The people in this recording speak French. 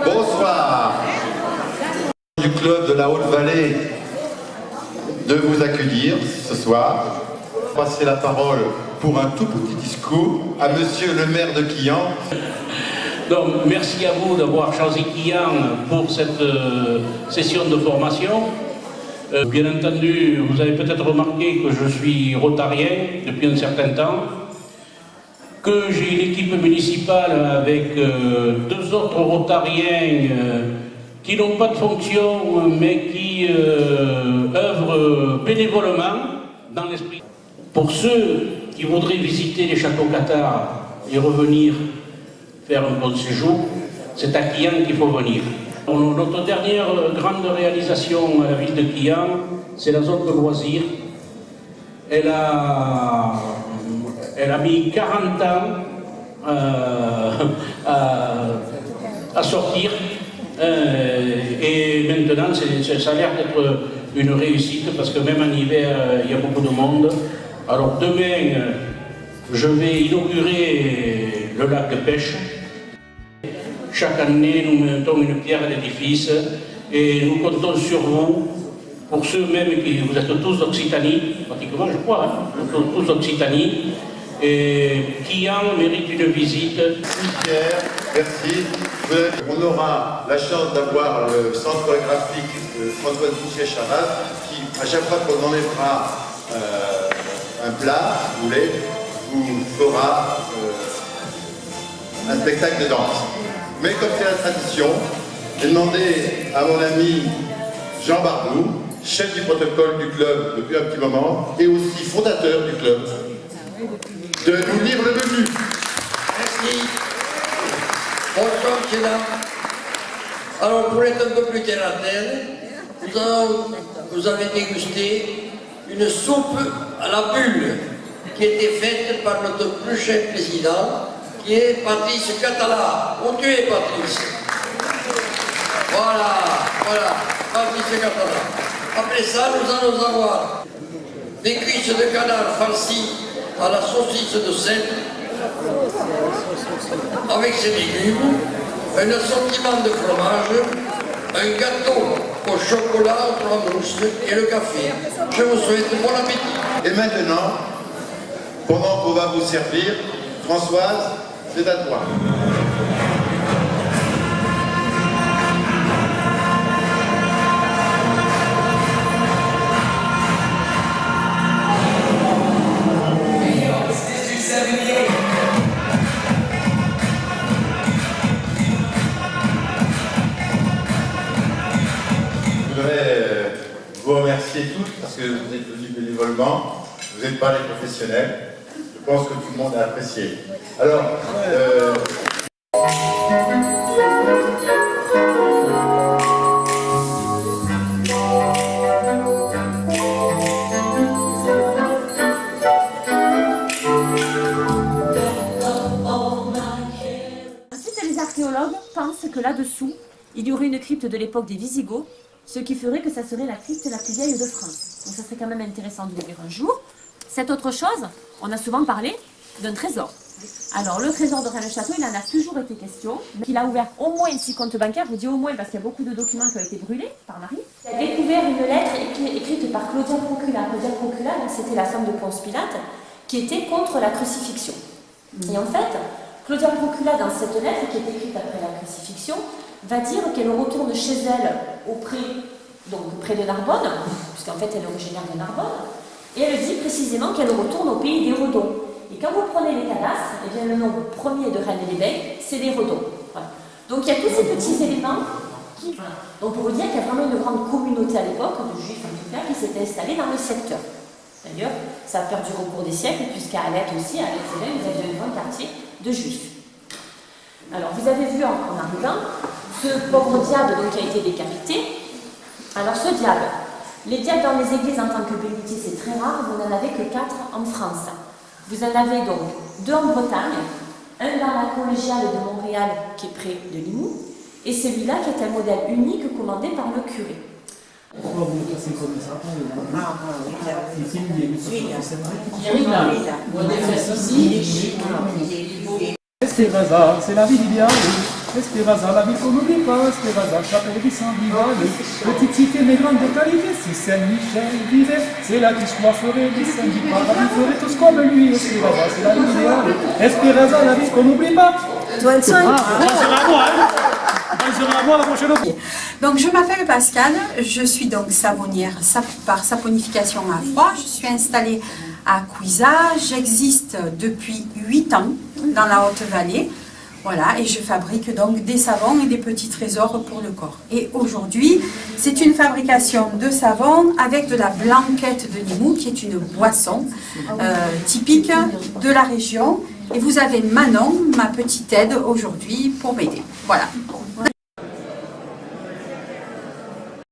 Bonsoir. Du club de la Haute-Vallée de vous accueillir ce soir. Passer la parole pour un tout petit discours à monsieur le maire de Quillan. Donc, merci à vous d'avoir choisi Quillan pour cette session de formation. Bien entendu, vous avez peut-être remarqué que je suis rotarien depuis un certain temps, que j'ai une équipe municipale avec deux autres rotariens qui n'ont pas de fonction, mais qui œuvrent bénévolement dans l'esprit. Pour ceux qui voudraient visiter les châteaux cathares et revenir faire un bon séjour, c'est à Quillan qu'il faut venir. Notre dernière grande réalisation à la ville de Quillan, c'est la zone de loisirs. Elle a mis 40 ans à sortir et maintenant ça a l'air d'être une réussite parce que même en hiver il y a beaucoup de monde. Alors demain je vais inaugurer le lac de pêche. Chaque année nous mettons une pierre à l'édifice et nous comptons sur vous. Pour ceux même qui vous êtes tous d'Occitanie, pratiquement je crois, hein, tous d'Occitanie, et Quillan mérite une visite. Pierre, merci. On aura la chance d'avoir le centre chorégraphique de Françoise Boucher-Charas qui, à chaque fois qu'on enlèvera un plat, vous voulez, vous fera un spectacle de danse. Mais comme c'est la tradition, j'ai demandé à mon ami Jean Barbou, chef du protocole du club depuis un petit moment, et aussi fondateur du club, de nous lire le menu. Merci. Bonsoir, monsieur, dames. Alors, pour être un peu plus terre à terre, vous avez dégusté une soupe à la bulle qui a été faite par notre plus cher président, qui est Patrice Catala. Où tu es, Patrice? Voilà, Patrice Catala. Après ça, nous allons avoir des cuisses de canard farcies à la saucisse de sel, avec ses légumes, un assortiment de fromage, un gâteau au chocolat, au framboise et le café. Je vous souhaite bon appétit. Et maintenant, pendant qu'on va vous servir, Françoise, c'est à toi. Je voudrais vous remercier tous parce que vous êtes venus bénévolement, vous n'êtes pas les professionnels. Je pense que tout le monde a apprécié. Alors, Ensuite, les archéologues pensent que là-dessous, il y aurait une crypte de l'époque des Visigoths, ce qui ferait que ça serait la crypte la plus vieille de France. Donc ça serait quand même intéressant de l'ouvrir un jour. Cette autre chose, on a souvent parlé d'un trésor. Alors le trésor de Rennes-le-Château, il en a toujours été question, mais il a ouvert au moins 6 comptes bancaires, je vous dis au moins parce qu'il y a beaucoup de documents qui ont été brûlés par Marie. Il a découvert une lettre écrite par Claudia Procula. Claudia Procula, c'était la femme de Ponce Pilate, qui était contre la crucifixion. Et en fait, Claudia Procula, dans cette lettre qui est écrite après la crucifixion, va dire qu'elle retourne chez elle près de Narbonne, puisqu'en fait elle est originaire de Narbonne, et elle dit précisément qu'elle retourne au pays des Redons. Et quand vous prenez les cadastres, eh bien, le nom premier de Rennes-les-Bains, c'est les Redons. Voilà. Donc il y a tous ces petits éléments qui... Donc pour vous dire qu'il y a vraiment une grande communauté à l'époque, de juifs en tout cas, qui s'était installée dans le secteur. D'ailleurs, ça a perduré au cours des siècles, puisqu'à Alette aussi, à Alette-les-Bains, vous avez un grand quartier de juifs. Alors vous avez vu en arrivant, ce pauvre diable donc, qui a été décapité. Alors ce diable, les diables dans les églises en tant que bénitier, c'est très rare, vous n'en avez que 4 en France. Vous en avez donc 2 en Bretagne, Un dans la collégiale de Montréal qui est près de Limoux, et celui-là qui est un modèle unique commandé par le curé. Esperanza, c'est la ville idéale. Esperanza, la ville qu'on n'oublie pas. Esperanza, chapelle du Saint-Vival. Petite cité mais grande de qualité. Si Saint-Michel vivait, c'est là qu'il se coifferait. Les saints du paradis feraient tous comme lui. Esperanza, c'est la ville idéale. Esperanza, la ville qu'on n'oublie pas. Donc je m'appelle Pascal, je suis donc savonnière par saponification à froid. Je suis installée à Couisa, j'existe depuis 8 ans dans la Haute-Vallée. Voilà, et je fabrique donc des savons et des petits trésors pour le corps. Et aujourd'hui, c'est une fabrication de savon avec de la blanquette de Limoux, qui est une boisson typique de la région. Et vous avez Manon, ma petite aide aujourd'hui, pour m'aider. Voilà.